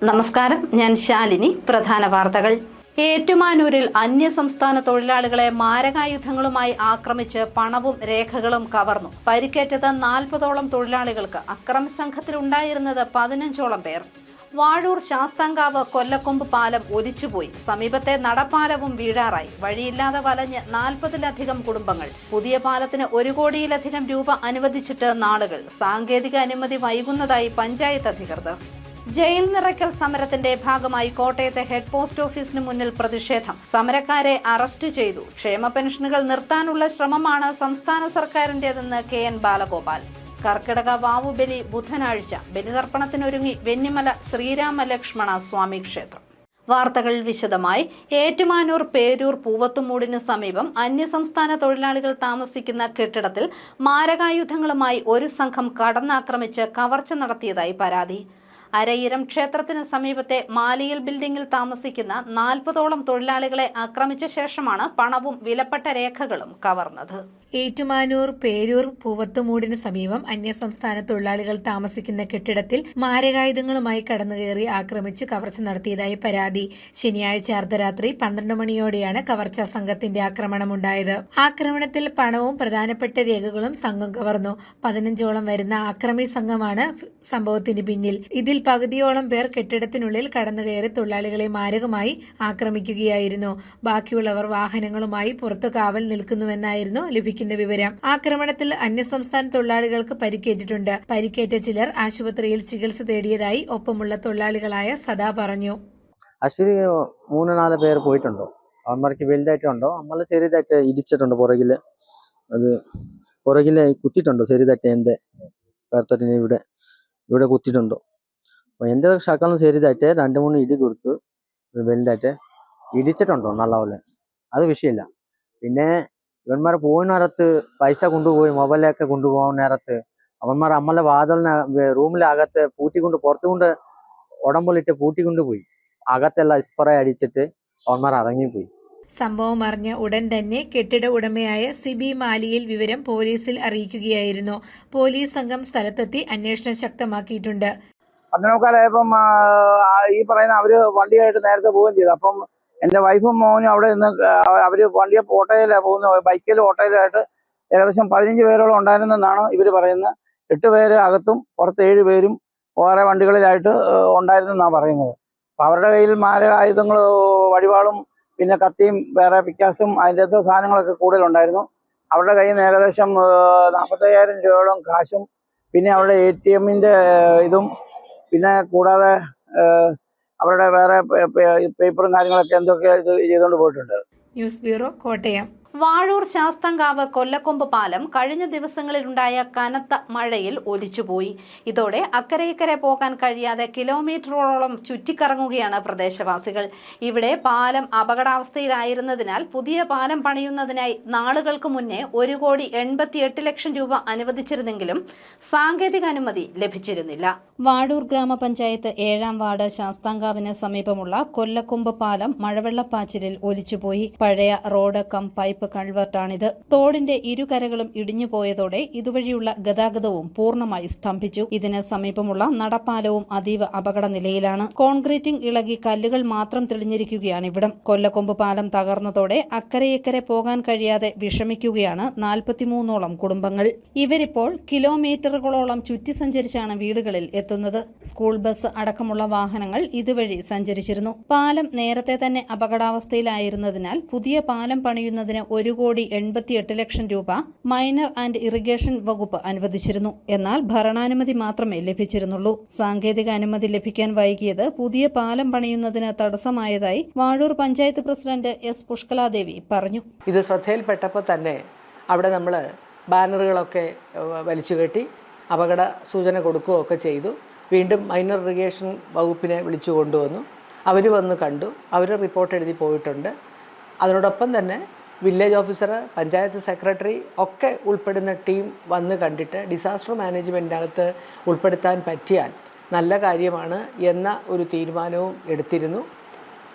നമസ്കാരം, ഞാൻ ശാലിനി. പ്രധാന വാർത്തകൾ. ഏറ്റുമാനൂരിൽ അന്യസംസ്ഥാന തൊഴിലാളികളെ മാരകായുധങ്ങളുമായി ആക്രമിച്ച് പണവും രേഖകളും കവർന്നു. പരിക്കേറ്റത് 40ഓളം തൊഴിലാളികൾക്ക്. അക്രമി സംഘത്തിലുണ്ടായിരുന്നത് 15ഓളം പേർ. വാഴൂർ ശാസ്താംകാവ് കൊല്ലക്കൊമ്പ് പാലം ഒലിച്ചുപോയി. സമീപത്തെ നടപ്പാലവും വീഴാറായി. വഴിയില്ലാതെ വലഞ്ഞ് 40ലധികം കുടുംബങ്ങൾ. പുതിയ പാലത്തിന് 1 കോടിയിലധികം രൂപ അനുവദിച്ചിട്ട് നാളുകൾ. സാങ്കേതിക അനുമതി വൈകുന്നതായി പഞ്ചായത്ത് അധികൃതർ. ജയിൽ നിറയ്ക്കൽ സമരത്തിന്റെ ഭാഗമായി കോട്ടയത്തെ ഹെഡ് പോസ്റ്റ് ഓഫീസിന് മുന്നിൽ പ്രതിഷേധം. സമരക്കാരെ അറസ്റ്റ് ചെയ്തു. ക്ഷേമ പെൻഷനുകൾ നിർത്താനുള്ള ശ്രമമാണ് സംസ്ഥാന സർക്കാരിന്റേതെന്ന് KN ബാലഗോപാൽ. കർക്കിടക വാവുബലി ബുധനാഴ്ച. ബലിതർപ്പണത്തിനൊരുങ്ങി വെന്നിമല ശ്രീരാമലക്ഷ്മണ സ്വാമി ക്ഷേത്രം. വാർത്തകൾ വിശദമായി. ഏറ്റുമാനൂർ പേരൂർ പൂവത്തുമൂടിന് സമീപം അന്യസംസ്ഥാന തൊഴിലാളികൾ താമസിക്കുന്ന കെട്ടിടത്തിൽ മാരകായുധങ്ങളുമായി ഒരു സംഘം കടന്നാക്രമിച്ച് കവർച്ച നടത്തിയതായി പരാതി. അരയിരം ക്ഷേത്രത്തിന് സമീപത്തെ മാലിയൽ ബിൽഡിംഗിൽ താമസിക്കുന്ന 40ഓളം തൊഴിലാളികളെ ആക്രമിച്ച ശേഷമാണ് പണവും വിലപ്പെട്ട രേഖകളും കവർന്നത്. ഏറ്റുമാനൂർ പേരൂർ പൂവത്തുമൂടിന് സമീപം അന്യസംസ്ഥാന തൊഴിലാളികൾ താമസിക്കുന്ന കെട്ടിടത്തിൽ മാരകായുധങ്ങളുമായി കടന്നുകയറി ആക്രമിച്ച് കവർച്ച നടത്തിയതായി പരാതി. ശനിയാഴ്ച അർദ്ധരാത്രി 12 മണിയോടെയാണ് കവർച്ചാ സംഘത്തിന്റെ ആക്രമണമുണ്ടായത്. ആക്രമണത്തിൽ പണവും പ്രധാനപ്പെട്ട രേഖകളും സംഘം കവർന്നു. 15ഓളം വരുന്ന ആക്രമി സംഘമാണ് സംഭവത്തിന് പിന്നിൽ. ഇതിൽ പകുതിയോളം പേർ കെട്ടിടത്തിനുള്ളിൽ കടന്നുകയറി തൊഴിലാളികളെ മാരകമായി ആക്രമിക്കുകയായിരുന്നു. ബാക്കിയുള്ളവർ വാഹനങ്ങളുമായി പുറത്തു കാവൽ നിൽക്കുന്നുവെന്നായിരുന്നു ലഭിക്കുന്ന വിവരം. ആക്രമണത്തിൽ അന്യസംസ്ഥാന തൊഴിലാളികൾക്ക് പരിക്കേറ്റിട്ടുണ്ട്. പരിക്കേറ്റ ചിലർ ആശുപത്രിയിൽ ചികിത്സ തേടിയതായി ഒപ്പമുള്ള തൊഴിലാളികളായ സദാ പറഞ്ഞു. ആശുപത്രി 3-4 പേർ പോയിട്ടുണ്ടോ? അവന്മാർക്ക് വലുതായിട്ടുണ്ടോ? നമ്മൾ ചെറിയതായിട്ട് ഇടിച്ചിട്ടുണ്ടോ? പുറകില് കുത്തിയിട്ടുണ്ടോ? ചെറിയതായിട്ട് എന്റെ പേർത്തട്ടിന് ഇവിടെ കുത്തിയിട്ടുണ്ടോ? അപ്പൊ എന്റെ ശകലം ചെറിയതായിട്ട് 2-3 ഇടി കൊടുത്തു. വലുതായിട്ട് ഇടിച്ചിട്ടുണ്ടോ നല്ലപോലെ? അത് വിഷയമില്ല. പിന്നെ ഇവന്മാർ പോകുന്ന നേരത്ത് പൈസ കൊണ്ടുപോയി, മൊബൈലൊക്കെ കൊണ്ടുപോകുന്ന നേരത്ത് അവന്മാർ നമ്മളെ വാതിലിന് റൂമിലകത്ത് പൂട്ടിക്കൊണ്ട് പുറത്തുകൊണ്ട് ഉടമ്പൊലിട്ട് പൂട്ടിക്കൊണ്ടുപോയി. അകത്തെല്ലാം സ്പ്രേ അടിച്ചിട്ട് അവന്മാർ ഇറങ്ങിപ്പോയി. സംഭവം അറിഞ്ഞ ഉടൻ തന്നെ കെട്ടിട ഉടമയായ സിബി മാലിയിൽ വിവരം പോലീസിൽ അറിയിക്കുകയായിരുന്നു. പോലീസ് സംഘം സ്ഥലത്തെത്തി അന്വേഷണം ശക്തമാക്കിയിട്ടുണ്ട്. 11:15 ഈ പറയുന്ന അവര് വണ്ടിയായിട്ട് നേരത്തെ പോവുകയും ചെയ്തു. അപ്പം എന്റെ വൈഫും മോനും അവിടെ നിന്ന് അവര് വണ്ടിയെ ഓട്ടോയിലാണ് പോകുന്നത്. ബൈക്കിൽ ഓട്ടോയിലായിട്ട് ഏകദേശം 15 പേരോളം ഉണ്ടായിരുന്നെന്നാണ് ഇവർ പറയുന്നത്. 8 പേര് അകത്തും പുറത്ത് 7 പേരും വേറെ വണ്ടികളിലായിട്ട് ഉണ്ടായിരുന്നെന്നാണ് പറയുന്നത്. അപ്പം അവരുടെ കയ്യിൽ മാരകായുധങ്ങൾ, വടിവാളും പിന്നെ കത്തിയും വേറെ പിക്കാസും അതിൻ്റെ സാധനങ്ങളൊക്കെ കൂടുതലുണ്ടായിരുന്നു. അവരുടെ കയ്യിൽ നിന്ന് ഏകദേശം 45,000 രൂപയോളം കാശും പിന്നെ അവരുടെ ATM-ന്റെ ഇതും പിന്നെ കൂടാതെ അവരുടെ വേറെ പേപ്പറും കാര്യങ്ങളൊക്കെ എന്തൊക്കെ ഇത് ചെയ്തുകൊണ്ട് പോയിട്ടുണ്ട്. News bureau, Kottayam. വാഴൂർ ശാസ്താംകാവ് കൊല്ലക്കൊമ്പ് പാലം കഴിഞ്ഞ ദിവസങ്ങളിലുണ്ടായ കനത്ത മഴയിൽ ഒലിച്ചുപോയി. ഇതോടെ അക്കരെ ഇക്കരെ പോകാൻ കഴിയാതെ കിലോമീറ്ററോളം ചുറ്റിക്കറങ്ങുകയാണ് പ്രദേശവാസികൾ. ഇവിടെ പാലം അപകടാവസ്ഥയിലായിരുന്നതിനാൽ പുതിയ പാലം പണിയുന്നതിനായി നാളുകൾക്ക് മുന്നേ 1,88,00,000 രൂപ അനുവദിച്ചിരുന്നെങ്കിലും സാങ്കേതിക അനുമതി ലഭിച്ചിരുന്നില്ല. വാഴൂർ ഗ്രാമപഞ്ചായത്ത് 7ാം വാർഡ് ശാസ്താംകാവിന് സമീപമുള്ള കൊല്ലക്കൊമ്പ് പാലം മഴവെള്ളപ്പാച്ചിലിൽ ഒലിച്ചുപോയി. പഴയ റോഡ് കം പൈപ്പ് കൾവർട്ടാണിത്. തോടിന്റെ ഇരുകരകളും ഇടിഞ്ഞു പോയതോടെ ഇതുവഴിയുള്ള ഗതാഗതവും പൂർണ്ണമായി സ്തംഭിച്ചു. ഇതിന് സമീപമുള്ള നടപ്പാലവും അതീവ അപകട നിലയിലാണ്. കോൺക്രീറ്റിംഗ് ഇളകി കല്ലുകൾ മാത്രം തെളിഞ്ഞിരിക്കുകയാണ് ഇവിടം. കൊല്ലക്കൊമ്പ് പാലം തകർന്നതോടെ അക്കരെ പോകാൻ കഴിയാതെ വിഷമിക്കുകയാണ് 43ഓളം കുടുംബങ്ങൾ. ഇവരിപ്പോൾ കിലോമീറ്ററുകളോളം ചുറ്റി സഞ്ചരിച്ചാണ് വീടുകളിൽ എത്തുന്നത്. സ്കൂൾ ബസ് അടക്കമുള്ള വാഹനങ്ങൾ ഇതുവഴി സഞ്ചരിച്ചിരുന്നു. പാലം നേരത്തെ തന്നെ അപകടാവസ്ഥയിലായിരുന്നതിനാൽ പുതിയ പാലം പണിയുന്നതിന് 1,88,00,000 രൂപ മൈനർ ആൻഡ് ഇറിഗേഷൻ വകുപ്പ് അനുവദിച്ചിരുന്നു. എന്നാൽ ഭരണാനുമതി മാത്രമേ ലഭിച്ചിരുന്നുള്ളൂ. സാങ്കേതിക അനുമതി ലഭിക്കാൻ വൈകിയത് പുതിയ പാലം പണിയുന്നതിന് തടസ്സമായതായി വാഴൂർ പഞ്ചായത്ത് പ്രസിഡന്റ് S. പുഷ്കലാദേവി പറഞ്ഞു. ഇത് ശ്രദ്ധയിൽപ്പെട്ടപ്പോൾ തന്നെ അവിടെ നമ്മൾ ബാനറുകളൊക്കെ വലിച്ചു കെട്ടി അപകട സൂചന കൊടുക്കുകയൊക്കെ ചെയ്തു. വീണ്ടും മൈനർ ഇറിഗേഷൻ വകുപ്പിനെ വിളിച്ചു കൊണ്ടുവന്നു. അവർ വന്ന് കണ്ടു. അവർ റിപ്പോർട്ട് എഴുതി പോയിട്ടുണ്ട്. അതിനോടൊപ്പം തന്നെ വില്ലേജ് ഓഫീസർ, പഞ്ചായത്ത് സെക്രട്ടറി ഒക്കെ ഉൾപ്പെടുന്ന ടീം വന്ന് കണ്ടിട്ട് ഡിസാസ്റ്റർ മാനേജ്മെൻറ്റിനകത്ത് ഉൾപ്പെടുത്താൻ പറ്റിയാൽ നല്ല കാര്യമാണ് എന്ന ഒരു തീരുമാനവും എടുത്തിരുന്നു.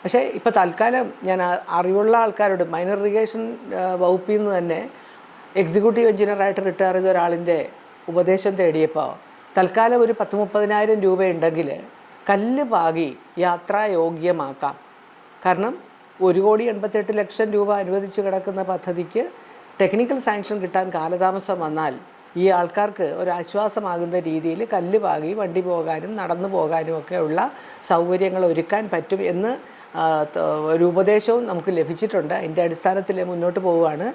പക്ഷേ ഇപ്പോൾ തൽക്കാലം ഞാൻ അറിവുള്ള ആൾക്കാരോട് മൈനർ ഇറിഗേഷൻ വകുപ്പിൽ നിന്ന് തന്നെ എക്സിക്യൂട്ടീവ് എഞ്ചിനീയറായിട്ട് റിട്ടയർ ചെയ്ത ഒരാളിൻ്റെ ഉപദേശം തേടിയപ്പോൾ തൽക്കാലം ഒരു 10-30,000 രൂപയുണ്ടെങ്കിൽ കല്ല് പാകി യാത്രായോഗ്യമാക്കാം. കാരണം 1,88,00,000 രൂപ അനുവദിച്ചു കിടക്കുന്ന പദ്ധതിക്ക് ടെക്നിക്കൽ സാങ്ഷൻ കിട്ടാൻ കാലതാമസം വന്നാൽ ഈ ആൾക്കാർക്ക് ഒരു ആശ്വാസമാകുന്ന രീതിയിൽ കല്ല് പാകി വണ്ടി പോകാനും നടന്നു പോകാനും ഒക്കെ ഉള്ള സൗകര്യങ്ങൾ ഒരുക്കാൻ പറ്റും എന്ന് ഒരു ഉപദേശവും നമുക്ക് ലഭിച്ചിട്ടുണ്ട്. അതിൻ്റെ അടിസ്ഥാനത്തിൽ മുന്നോട്ട് പോവുകയാണ്.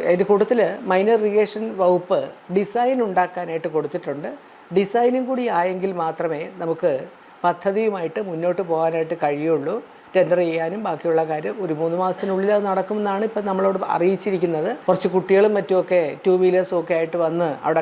അതിൻ്റെ കൂട്ടത്തിൽ മൈനർ ഇറിഗേഷൻ വകുപ്പ് ഡിസൈൻ ഉണ്ടാക്കാനായിട്ട് കൊടുത്തിട്ടുണ്ട്. ഡിസൈനും കൂടി ആയെങ്കിൽ മാത്രമേ നമുക്ക് പദ്ധതിയുമായിട്ട് മുന്നോട്ട് പോകാനായിട്ട് കഴിയുള്ളൂ. ടെൻഡർ ചെയ്യാനും ബാക്കിയുള്ള കാര്യം ഒരു 3 മാസത്തിനുള്ളിൽ അത് നടക്കുമെന്നാണ് ഇപ്പം നമ്മളോട് അറിയിച്ചിരിക്കുന്നത്. കുറച്ച് കുട്ടികളും മറ്റുമൊക്കെ 2 വീലേഴ്സും ഒക്കെ ആയിട്ട് വന്ന് അവിടെ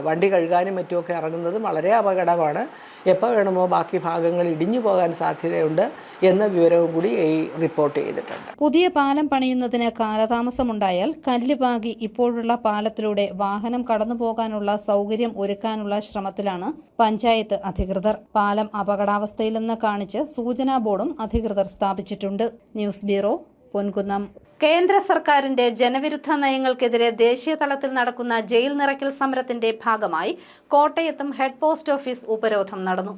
വണ്ടി കഴുകാനും മറ്റുമൊക്കെ ഇറങ്ങുന്നത് വളരെ അപകടമാണ്. എപ്പോൾ വേണമോ ബാക്കി ഭാഗങ്ങൾ ഇടിഞ്ഞു പോകാൻ സാധ്യതയുണ്ട് എന്ന വിവരവും കൂടി ഈ റിപ്പോർട്ട് ചെയ്തിട്ടുണ്ട്. പുതിയ പാലം പണിയുന്നതിന് കാലതാമസമുണ്ടായാൽ കല്ല് പാകി ഇപ്പോഴുള്ള പാലത്തിലൂടെ വാഹനം കടന്നുപോകാനുള്ള സൗകര്യം ഒരുക്കാനുള്ള ശ്രമത്തിലാണ് പഞ്ചായത്ത് അധികൃതർ. പാലം അപകടാവസ്ഥയിലെന്ന് കാണിച്ച് സൂചനാ ബോർഡും അധികൃതർ സ്ഥാപിച്ചിട്ടുണ്ട്. News bureau, Ponkunnam. കേന്ദ്ര സർക്കാരിന്റെ ജനവിരുദ്ധ നയങ്ങൾക്കെതിരെ ദേശീയ തലത്തിൽ നടക്കുന്ന ജയിൽ നിറയ്ക്കൽ സമരത്തിന്റെ ഭാഗമായി കോട്ടയത്തും ഹെഡ് പോസ്റ്റ് ഓഫീസ് ഉപരോധം നടന്നു.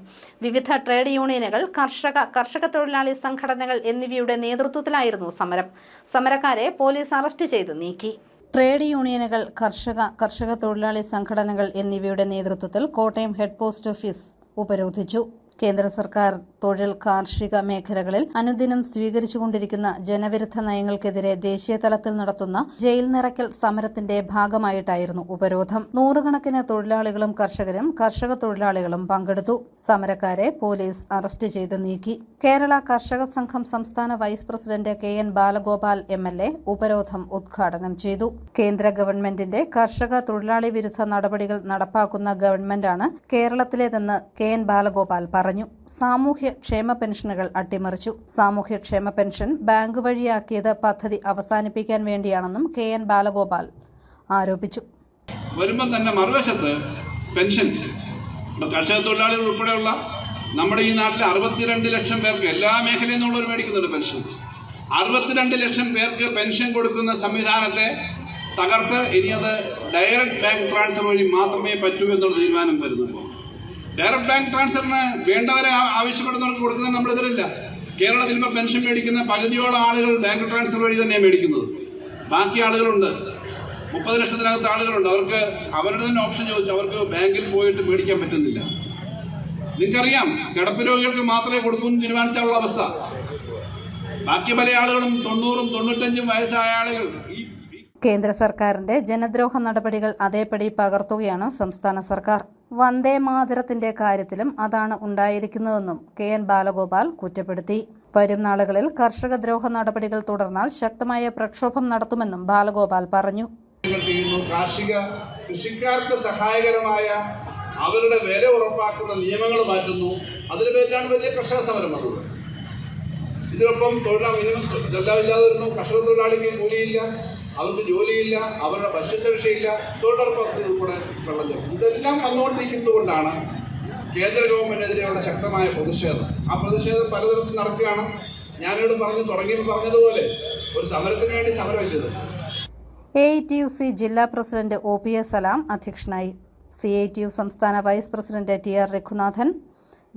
വിവിധ ട്രേഡ് യൂണിയനുകൾ, കർഷക തൊഴിലാളി സംഘടനകൾ എന്നിവയുടെ നേതൃത്വത്തിലായിരുന്നു സമരം. സമരക്കാരെ പോലീസ് അറസ്റ്റ് ചെയ്ത് നീക്കി. ട്രേഡ് യൂണിയനുകൾ, കർഷക തൊഴിലാളി സംഘടനകൾ എന്നിവയുടെ നേതൃത്വത്തിൽ കോട്ടയം ഹെഡ് പോസ്റ്റ് ഓഫീസ് ഉപരോധിച്ചു. കേന്ദ്ര സർക്കാർ തൊഴിൽ, കാർഷിക മേഖലകളിൽ അനുദിനം സ്വീകരിച്ചുകൊണ്ടിരിക്കുന്ന ജനവിരുദ്ധ നയങ്ങൾക്കെതിരെ ദേശീയ തലത്തിൽ നടത്തുന്ന ജയിൽ നിറയ്ക്കൽ സമരത്തിന്റെ ഭാഗമായിട്ടായിരുന്നു ഉപരോധം. നൂറുകണക്കിന് തൊഴിലാളികളും കർഷക തൊഴിലാളികളും പങ്കെടുത്തു. സമരക്കാരെ പോലീസ് അറസ്റ്റ് ചെയ്ത് നീക്കി. കേരള കർഷക സംഘം സംസ്ഥാന vice president KN Balagopal MLA ഉപരോധം ഉദ്ഘാടനം ചെയ്തു. കേന്ദ്ര ഗവൺമെന്റിന്റെ കർഷക തൊഴിലാളി വിരുദ്ധ നടപടികൾ നടപ്പാക്കുന്ന ഗവൺമെന്റാണ് കേരളത്തിലേതെന്ന് KN ബാലഗോപാൽ പറഞ്ഞു. സാമൂഹ്യക്ഷേമ പെൻഷനുകൾ അട്ടിമറിച്ചു. സാമൂഹ്യക്ഷേമ പെൻഷൻ ബാങ്ക് വഴിയാക്കിയത് പദ്ധതി അവസാനിപ്പിക്കാൻ വേണ്ടിയാണെന്നും KN ബാലഗോപാൽ ആരോപിച്ചു. വരുമ്പോൾ തന്നെ മറുവശത്ത് പെൻഷൻ കർഷക തൊഴിലാളികൾ ഉൾപ്പെടെയുള്ള നമ്മുടെ ഈ നാട്ടിലെ 62 ലക്ഷം പേർക്ക് എല്ലാ മേഖലയിൽ നിന്നുള്ളവർ മേടിക്കുന്നുണ്ട് പെൻഷൻ. 62 ലക്ഷം പേർക്ക് പെൻഷൻ കൊടുക്കുന്ന സംവിധാനത്തെ തകർത്ത് ഇനി അത് ഡയറക്റ്റ് ബാങ്ക് ട്രാൻസ്ഫർ വഴി മാത്രമേ പറ്റൂ എന്നുള്ള തീരുമാനം വരുന്നു. ഡയറക്റ്റ് ബാങ്ക് ട്രാൻസ്ഫറിന് വേണ്ടവരെ ആവശ്യപ്പെടുന്നവർക്ക് കൊടുക്കുന്നത് നമ്മൾ എതിരില്ല. കേരളത്തിൽ ഇപ്പോൾ പെൻഷൻ മേടിക്കുന്ന പകുതിയോളം ആളുകൾ ബാങ്ക് ട്രാൻസ്ഫർ വഴി തന്നെയാണ് മേടിക്കുന്നത്. ബാക്കി ആളുകളുണ്ട്, 30 ലക്ഷത്തിനകത്ത് ആളുകളുണ്ട്. അവർക്ക് അവരുടെ തന്നെ ഓപ്ഷൻ ചോദിച്ചു അവർക്ക് ബാങ്കിൽ പോയിട്ട് മേടിക്കാൻ പറ്റുന്നില്ല. നിങ്ങൾക്കറിയാം, കിടപ്പ് രോഗികൾക്ക് മാത്രമേ കൊടുക്കൂ എന്ന് തീരുമാനിച്ചുള്ള അവസ്ഥ. ബാക്കി പല ആളുകളും 90ഉം 95ഉം വയസ്സായ ആളുകൾ. കേന്ദ്ര സർക്കാരിന്റെ ജനദ്രോഹ നടപടികൾ അതേപടി പകർത്തുകയാണ് സംസ്ഥാന സർക്കാർ. വന്ദേ മാതരത്തിന്റെ കാര്യത്തിലും അതാണ് ഉണ്ടായിരിക്കുന്നതെന്നും KN ബാലഗോപാൽ കുറ്റപ്പെടുത്തി. വരും നാളുകളിൽ കർഷകദ്രോഹ നടപടികൾ തുടർന്നാൽ ശക്തമായ പ്രക്ഷോഭം നടത്തുമെന്നും ബാലഗോപാൽ പറഞ്ഞു. കൃഷിക്കാർക്ക് സഹായകരമായ അവരുടെ വില ഉറപ്പാക്കുന്ന നിയമങ്ങൾ മാറ്റുന്നു. അതിന് പേരിലാണ് വലിയ കർഷക സമരം വന്നത്. ഇതിനൊപ്പം തൊഴിലാളില്ലാതെ വരുന്നു. കർഷക തൊഴിലാളിക്ക് കൂലിയില്ല, അവർക്ക് ജോലിയില്ല, അവരുടെ ഭക്ഷ്യസുരക്ഷയില്ല, തൊഴിലുറപ്പ് പദ്ധതി ഉൾപ്പെടെ വെള്ളം ചേർക്കും. ഇതെല്ലാം വന്നുകൊണ്ടിരിക്കുന്നതുകൊണ്ടാണ് കേന്ദ്ര ഗവൺമെന്റിനെതിരെയുള്ള ശക്തമായ പ്രതിഷേധം. ആ പ്രതിഷേധം പലതരത്തിൽ നടക്കുകയാണ്. ഞാനിവിടെ പറഞ്ഞതുപോലെ ഒരു സമരത്തിന് വേണ്ടി സമരമില്ലത്. AITUC ജില്ലാ പ്രസിഡന്റ് OPS സലാം അധ്യക്ഷനായി. CITU സംസ്ഥാന വൈസ് പ്രസിഡന്റ് TR രഘുനാഥൻ,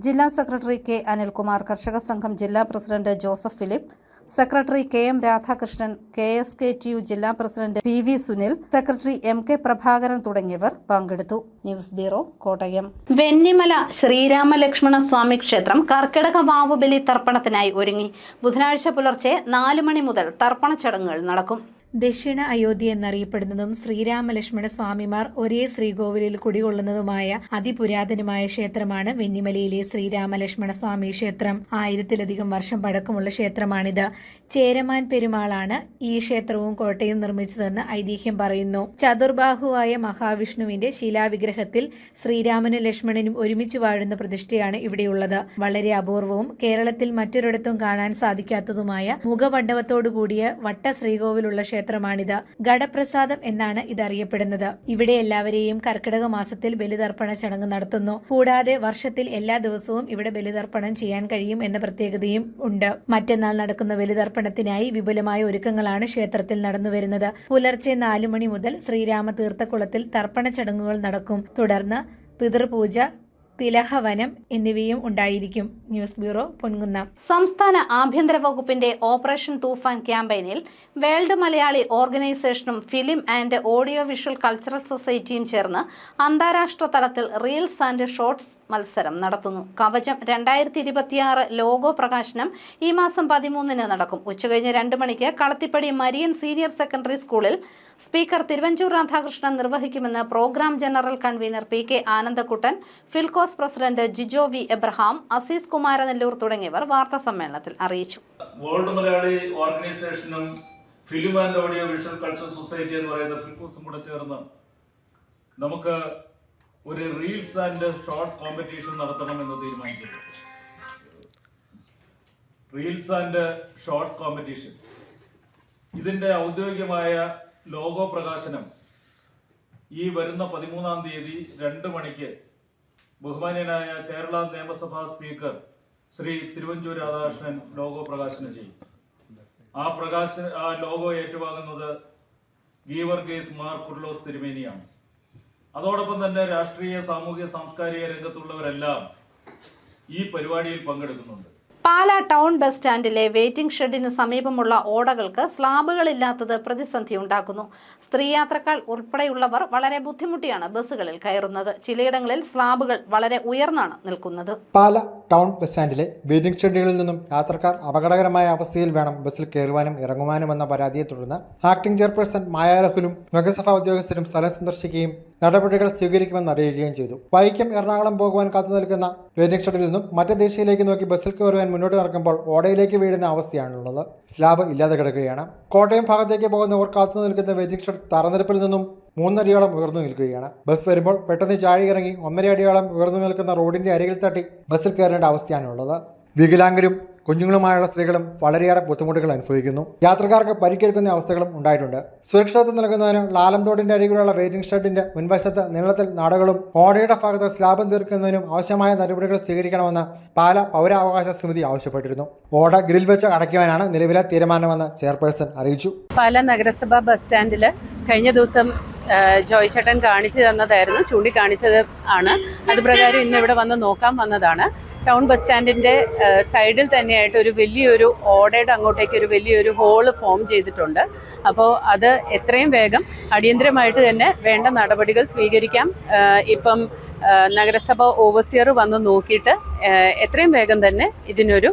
ജില്ലാ സെക്രട്ടറി K അനിൽകുമാർ, കർഷക സംഘം ജില്ലാ president Joseph Philip, secretary KM Radhakrishnan, KSKTU ജില്ലാ president PV Sunil, secretary MK Prabhakaran തുടങ്ങിയവർ പങ്കെടുത്തു. News bureau, Kottayam. വെന്നിമല ശ്രീരാമലക്ഷ്മണ സ്വാമി ക്ഷേത്രം കർക്കിടക വാവുബലി തർപ്പണത്തിനായി ഒരുങ്ങി. ബുധനാഴ്ച പുലർച്ചെ 4 മണി മുതൽ തർപ്പണ ചടങ്ങുകൾ നടക്കും. ദക്ഷിണ അയോധ്യ എന്നറിയപ്പെടുന്നതും ശ്രീരാമലക്ഷ്മണ സ്വാമിമാർ ഒരേ ശ്രീകോവിലിൽ കുടികൊള്ളുന്നതുമായ അതിപുരാതനമായ ക്ഷേത്രമാണ് വെന്നിമലയിലെ ശ്രീരാമലക്ഷ്മണ സ്വാമി ക്ഷേത്രം. 1000-ലധികം വർഷം പഴക്കമുള്ള ക്ഷേത്രമാണിത്. ചേരമാൻ പെരുമാളാണ് ഈ ക്ഷേത്രവും കോട്ടയും നിർമ്മിച്ചതെന്ന് ഐതിഹ്യം പറയുന്നു. ചതുർബാഹുവായ മഹാവിഷ്ണുവിന്റെ ശിലാവിഗ്രഹത്തിൽ ശ്രീരാമനും ലക്ഷ്മണനും ഒരുമിച്ച് വാഴുന്ന പ്രതിഷ്ഠയാണ് ഇവിടെയുള്ളത്. വളരെ അപൂർവവും കേരളത്തിൽ മറ്റൊരിടത്തും കാണാൻ സാധിക്കാത്തതുമായ മുഖമണ്ഡപത്തോടുകൂടിയ വട്ട ശ്രീകോവിലുള്ള ക്ഷേത്രമാണിത്. ഗഡപ്രസാദം എന്നാണ് ഇതറിയപ്പെടുന്നത്. ഇവിടെ എല്ലാവരെയും കർക്കിടക മാസത്തിൽ ബലിതർപ്പണ ചടങ്ങ് നടത്തുന്നു. കൂടാതെ വർഷത്തിൽ എല്ലാ ദിവസവും ഇവിടെ ബലിതർപ്പണം ചെയ്യാൻ കഴിയും എന്ന പ്രത്യേകതയും ഉണ്ട്. മറ്റന്നാൾ നടക്കുന്ന ബലിതർപ്പണത്തിനായി വിപുലമായ ഒരുക്കങ്ങളാണ് ക്ഷേത്രത്തിൽ നടന്നുവരുന്നത്. പുലർച്ചെ 4 മണി മുതൽ ശ്രീരാമ തീർത്ഥക്കുളത്തിൽ തർപ്പണ ചടങ്ങുകൾ നടക്കും. തുടർന്ന് പിതൃപൂജ, തിലഹവനം എന്നിവയും ഉണ്ടായിരിക്കും. News bureau, Ponkunnam. സംസ്ഥാന ആഭ്യന്തര വകുപ്പിന്റെ ഓപ്പറേഷൻ തൂഫാൻ ക്യാമ്പയിനിൽ വേൾഡ് മലയാളി ഓർഗനൈസേഷനും film and audio visual cultural സൊസൈറ്റിയും ചേർന്ന് അന്താരാഷ്ട്ര തലത്തിൽ റീൽസ് ആൻഡ് ഷോർട്സ് മത്സരം നടത്തുന്നു. കവചം 2026 ലോഗോ പ്രകാശനം ഈ മാസം 13-ന് നടക്കും. ഉച്ചകഴിഞ്ഞ് 2 മണിക്ക് കളത്തിപ്പടി മരിയൻ സീനിയർ സെക്കൻഡറി സ്കൂളിൽ സ്പീക്കർ തിരുവഞ്ചൂർ രാധാകൃഷ്ണൻ നിർവഹിക്കുമെന്ന് programme general convener P K Anandakuttan, Filcos president Jijo V Abraham, Azeez Kumaranalloor തുടങ്ങിയവർ വാർത്താസമ്മേളനത്തിൽ അറിയിച്ചു. വേൾഡ് മലയാളി ഓർഗനൈസേഷനും film and audio visual culture society എന്ന് പറയുന്ന ഫിൽക്കോസും കൂടെ ചേർന്ന് നമുക്ക് ഒരു റീൽസ് ആൻഡ് ഷോർട്സ് കോമ്പറ്റീഷൻ നടത്തണമെന്ന് തീരുമാനിച്ചു. റീൽസ് ആൻഡ് ഷോർട്ട് കോമ്പറ്റീഷൻ, ഇതിന്റെ ഔദ്യോഗികമായ ലോഗോ പ്രകാശനം ഈ വരുന്ന 13-ാം തീയതി 2 മണിക്ക് ബഹുമാന്യനായ കേരള നിയമസഭാ സ്പീക്കർ ശ്രീ തിരുവഞ്ചൂർ രാധാകൃഷ്ണൻ ലോഗോ പ്രകാശനം ചെയ്യും. ആ ലോഗോ ഏറ്റുവാങ്ങുന്നത് ഗീവർഗീസ് മാർ കുർലോസ് തിരുമേനിയാണ്. അതോടൊപ്പം തന്നെ രാഷ്ട്രീയ, സാമൂഹ്യ, സാംസ്കാരിക രംഗത്തുള്ളവരെല്ലാം ഈ പരിപാടിയിൽ പങ്കെടുക്കുന്നുണ്ട്. പാലാ ടൗൺ ബസ് സ്റ്റാൻഡിലെ വെയിറ്റിംഗ് ഷെഡിന് സമീപമുള്ള ഓടകൾക്ക് സ്ലാബുകളില്ലാത്തത് പ്രതിസന്ധി ഉണ്ടാക്കുന്നു. സ്ത്രീ യാത്രക്കാർ ഉൾപ്പെടെയുള്ളവർ വളരെ ബുദ്ധിമുട്ടിയാണ് ബസ്സുകളിൽ കയറുന്നത്. ചിലയിടങ്ങളിൽ സ്ലാബുകൾ വളരെ ഉയർന്നാണ് നിൽക്കുന്നത്. പാലാ ടൗൺ ബസ് സ്റ്റാൻഡിലെ വെയിറ്റിംഗ് ഷെഡുകളിൽ നിന്നും യാത്രക്കാർ അപകടകരമായ അവസ്ഥയിൽ വേണം ബസ്സിൽ കയറുവാനും ഇറങ്ങുവാനുമെന്ന പരാതിയെ തുടർന്ന് ആക്ടിംഗ് ചെയർപേഴ്സൺ മായ രാഹുലും നഗരസഭാ ഉദ്യോഗസ്ഥരും സ്ഥലം സന്ദർശിക്കുകയും നടപടികൾ സ്വീകരിക്കുമെന്ന് അറിയിക്കുകയും ചെയ്തു. വൈക്കം എറണാകുളം പോകുവാൻ കാത്തു നിൽക്കുന്ന വെയിറ്റിംഗ് ഷെഡിൽ നിന്നും മറ്റു ദിശയിലേക്ക് നോക്കി ബസ്സിൽ കയറുവാൻ മുന്നോട്ട് നടക്കുമ്പോൾ ഓടയിലേക്ക് വീഴുന്ന അവസ്ഥയാണുള്ളത്. സ്ലാബ് ഇല്ലാതെ കിടക്കുകയാണ്. കോട്ടയം ഭാഗത്തേക്ക് പോകുന്നവർ കാത്തു നിൽക്കുന്ന വെയിറ്റിംഗ് ഷെഡ് തറനിരപ്പിൽ നിന്നും 3 അടിയോളം ഉയർന്നു നിൽക്കുകയാണ്. ബസ് വരുമ്പോൾ പെട്ടെന്ന് ചാടി ഇറങ്ങി 1.5 അടിയോളം ഉയർന്നു നിൽക്കുന്ന റോഡിന്റെ അരികിൽ തട്ടി ബസ്സിൽ കയറേണ്ട അവസ്ഥയാണുള്ളത്. വികലാംഗരും കുഞ്ഞുങ്ങളുമായുള്ള സ്ത്രീകളും വളരെയേറെ ബുദ്ധിമുട്ടുകൾ അനുഭവിക്കുന്നു. യാത്രക്കാർക്ക് പരിക്കേൽക്കുന്ന അവസ്ഥകളും ഉണ്ടായിട്ടുണ്ട്. സുരക്ഷിതത്വം നൽകുന്നതിന് ലാലം തോടിന്റെ അരികിലുള്ള വെയിറ്റിംഗ് ഷെഡിന്റെ മുൻവശത്ത് നീളത്തിൽ നാടകളും ഓടയുടെ ഭാഗത്ത് സ്ലാബും തീർക്കുന്നതിനും ആവശ്യമായ നടപടികൾ സ്വീകരിക്കണമെന്ന് പാലാ പൗരാവകാശ സമിതി ആവശ്യപ്പെട്ടിരുന്നു. ഓട ഗ്രിൽ വെച്ച് അടയ്ക്കുവാനാണ് നിലവിലെ തീരുമാനമെന്ന് ചെയർപേഴ്സൺ അറിയിച്ചു. പാലാ നഗരസഭാ ബസ് സ്റ്റാൻഡിൽ കഴിഞ്ഞ ദിവസം ജോയ് ചേട്ടൻ കാണിച്ചു തന്നതായിരുന്നു, ചൂണ്ടിക്കാണിച്ചത് ആണ്. അത് പ്രകാരം ഇന്ന് ഇവിടെ വന്ന് നോക്കാൻ വന്നതാണ്. ടൗൺ ബസ് സ്റ്റാൻഡിൻ്റെ സൈഡിൽ തന്നെയായിട്ട് ഒരു വലിയൊരു ഓടയുടെ അങ്ങോട്ടേക്ക് ഒരു വലിയൊരു ഹോള് ഫോം ചെയ്തിട്ടുണ്ട്. അപ്പോൾ അത് എത്രയും വേഗം അടിയന്തരമായിട്ട് തന്നെ വേണ്ട നടപടികൾ സ്വീകരിക്കാം. ഇപ്പം നഗരസഭ ഓവർസിയർ വന്ന് നോക്കിയിട്ട് എത്രയും വേഗം തന്നെ ഇതിനൊരു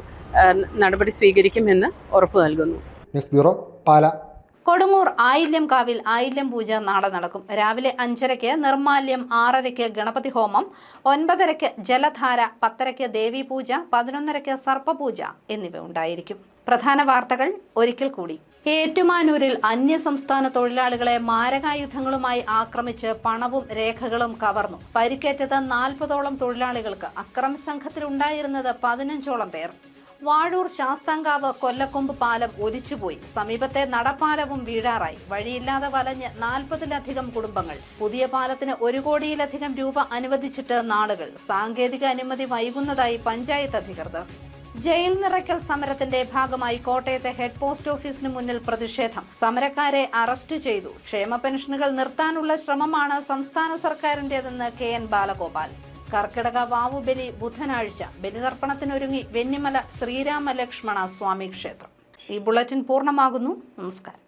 നടപടി സ്വീകരിക്കുമെന്ന് ഉറപ്പു നൽകുന്നു. News bureau, Pala. കൊടുങ്ങൂർ ആയില്യം കാവിൽ ആയില്യം പൂജ നാളെ നടക്കും. രാവിലെ 5:30 നിർമാല്യം, 6:30 ഗണപതി ഹോമം, 9:30 ജലധാര, 10:30 ദേവി പൂജ, 11:30 സർപ്പപൂജ എന്നിവ ഉണ്ടായിരിക്കും. പ്രധാന വാർത്തകൾ ഒരിക്കൽ കൂടി. ഏറ്റുമാനൂരിൽ അന്യസംസ്ഥാന തൊഴിലാളികളെ മാരകായുധങ്ങളുമായി ആക്രമിച്ച് പണവും രേഖകളും കവർന്നു. പരിക്കേറ്റത് 40ഓളം തൊഴിലാളികൾക്ക്. അക്രമി സംഘത്തിലുണ്ടായിരുന്നത് 15ഓളം പേർ. വാഴൂർ ശാസ്താംകാവ് കൊല്ലക്കൊമ്പ് പാലം ഒലിച്ചുപോയി. സമീപത്തെ നടപ്പാലവും വീഴാറായി. വഴിയില്ലാതെ വലഞ്ഞ് 40-ലധികം കുടുംബങ്ങൾ. പുതിയ പാലത്തിന് 1 കോടിയിലധികം രൂപ അനുവദിച്ചിട്ട് നാളുകൾ. സാങ്കേതിക അനുമതി വൈകുന്നതായി പഞ്ചായത്ത് അധികൃതർ. ജയിൽ നിറയ്ക്കൽ സമരത്തിന്റെ ഭാഗമായി കോട്ടയത്തെ ഹെഡ് പോസ്റ്റ് ഓഫീസിന് മുന്നിൽ പ്രതിഷേധം. സമരക്കാരെ അറസ്റ്റ് ചെയ്തു. ക്ഷേമ പെൻഷനുകൾ നിർത്താനുള്ള ശ്രമമാണ് സംസ്ഥാന സർക്കാരിന്റേതെന്ന് KN ബാലഗോപാൽ. കർക്കിടക വാവുബലി ബുധനാഴ്ച. ബലിതർപ്പണത്തിനൊരുങ്ങി വെന്നിമല ശ്രീരാമ ലക്ഷ്മണ സ്വാമി ക്ഷേത്രം. ഈ ബുള്ളറ്റിൻ പൂർണ്ണമാകുന്നു. നമസ്കാരം.